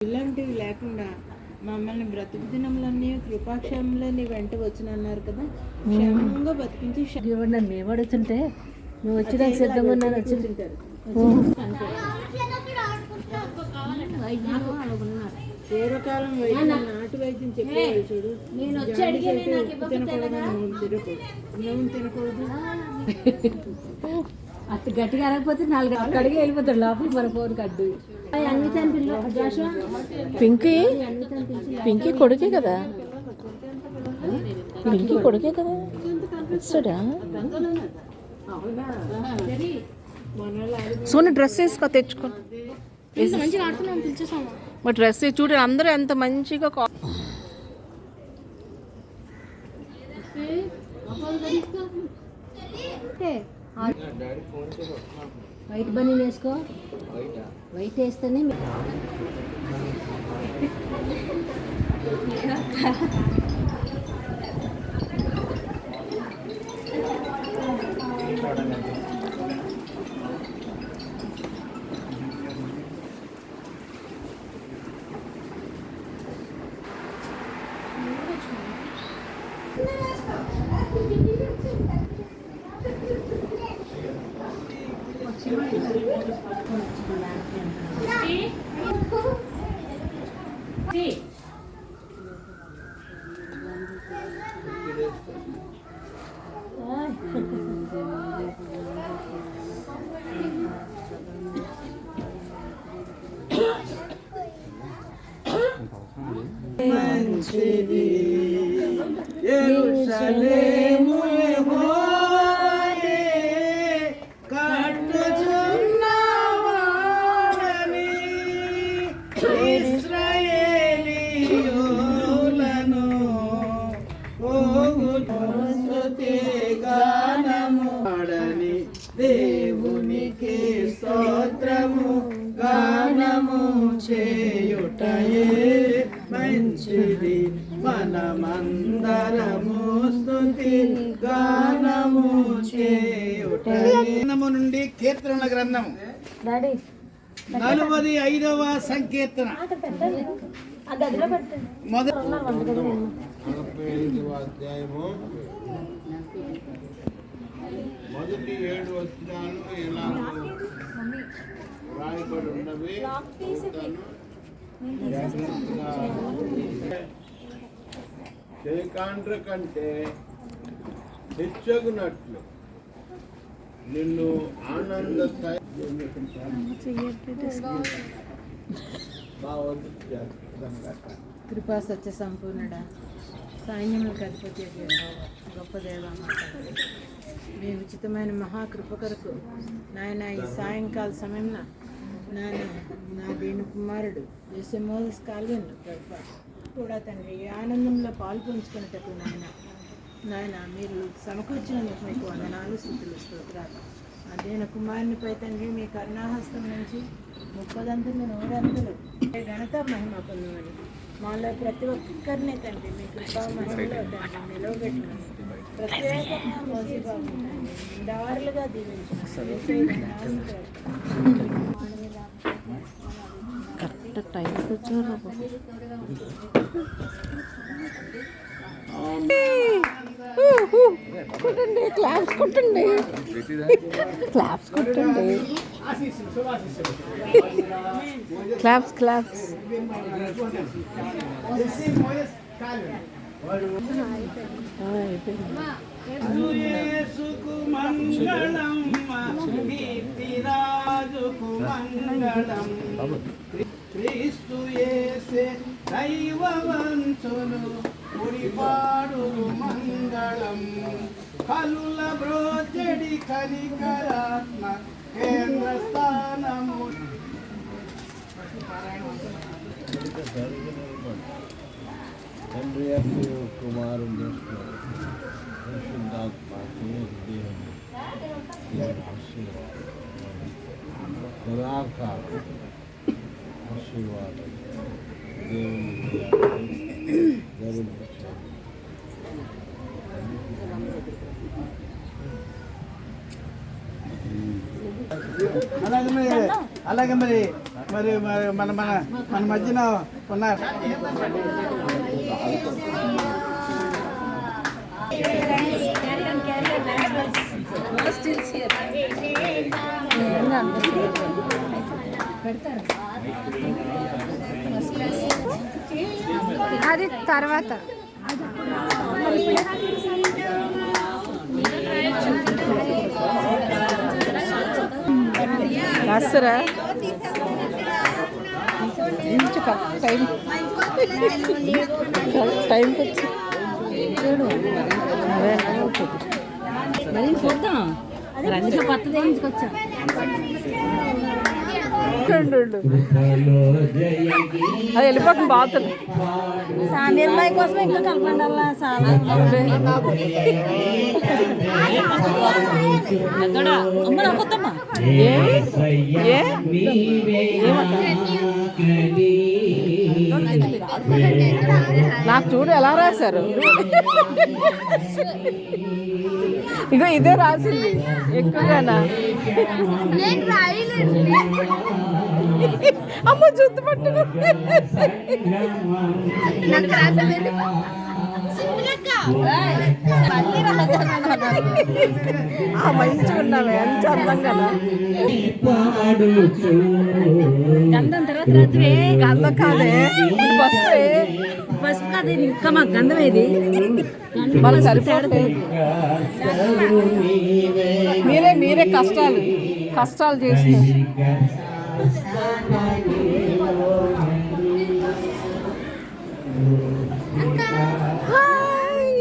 ఇలాంటివి లేకుండా మమ్మల్ని బ్రతుకు దినములన్నీ కృపాక్షేమంలోని వెంట వచ్చినన్నారు కదా, క్షేమంగా బతికించి నన్ను ఏమడుతుంటే నువ్వు వచ్చి సిద్ధంగా ఉన్నాను వచ్చింటారు. పూర్వకాలం వైద్యం నాటు వైద్యం చెప్పేవాళ్ళు చూడు. నూనె తినకూడదు. అటు గట్టిగా అరగపోతే 4 అక్కడికి వెళ్ళిపోతాడు లోపలికి మన ఫోన్ కడ్డు. పింకీ కొడుకే కదా, పింకీ కొడుకే కదా ఇస్తాడా. సోని డ్రెస్ వేసుకో, తెచ్చుకో. మా డ్రెస్ చూడండి అందరూ ఎంత మంచిగా. వైట్ బనీ వేసుకో, వైట్ వేస్తేనే మంచిది యెరూషలేము యెహోవాయే కట్టుచున్నవాడని ఇశ్రాయేలీయులను స్తుతి గానము పాడని దేవునికి స్తోత్రము గానము చేయుటయే మంచిది. మనమందరము స్తుతి గానము చేయుటయే. నుండి కీర్తనల గ్రంథము 45వ సంకీర్తన అధ్యాయము మొదటి 7 వచనాలు ఇలా రాయబడి ఉన్నవి. చేకాండ్ర కంటే హెచ్చగునట్లు నిన్ను ఆనంద కృపా సత్య సంపూర్ణుడ, సైన్యములకు అధిపతి గొప్ప దేవ, మీ ఉచితమైన మహాకృప కొరకు నాయన ఈ సాయంకాల సమయంలో నాయన నా దీని కుమారుడు యేసమోస్ కాల్వెన్ కూడా తండ్రి ఈ ఆనందంలో పాలు పంచుకునేటప్పుడు నాయన మీరు సమకూర్చినందుకు మీకు వందనాలు స్తుతులు స్తోత్రాలు. అదేన కుమారునిపై తండ్రి మీ కరుణాహస్తం నుంచి 30 అంతులు 100 అంతులు ఘనత మహిమ పొందమని మాలో ప్రతి ఒక్కరిని తండ్రి మీ కృపా మహిమలో తండ్రి నిలవబెట్టమని ప్రత్యేకంగా మోసబాబు దారులుగా దీవించిన కరెక్ట్ టైంకి వచ్చారు. కొట్టండి, క్లాప్స్ కొట్టండి, క్లాప్స్ కొట్టండి, క్లాప్స్ క్లాప్స్. యేసుకు మంగళం, కీర్తిరాజుకు మంగళం, క్రీస్తు యేసే దైవవంతులు ఉరిపాడు మంగళం, కలుల బ్రోచెడి కనికరాత్మ కేంద్ర స్థానము. తండ్రి కుమారుడు పరిశుద్ధాత్మ ఆశీర్వాదం దేవుని అలాగే మరి మరి మరి మన మన మన మధ్యన ఉన్నారు. అది తర్వాత రాస్తారా టైం టైంకి వచ్చి మరి చూద్దాం రంగు కొత్త చేయించుకొచ్చా అది వెళ్ళిపోతుంది బాగుతుంది సామీర్బాయి కోసం ఇంకా కలపండి అలా చాలా అమ్మ నాకొద్దమ్మా నాకు చూడు ఎలా రాశారు ఇగో ఇదే రాసింది ఎక్కువగానా అమ్మ జుత్తు పట్టుకు మంచిగున్నావే ఎంత అందంగా గంధం తర్వాత రాత్రి గంధం కాదే ఫస్ట్ కాదు ఇంకా మాకు గంధం ఏది వాళ్ళు సరిపోతుంది మీరే కష్టాలు చేసిన హాయ్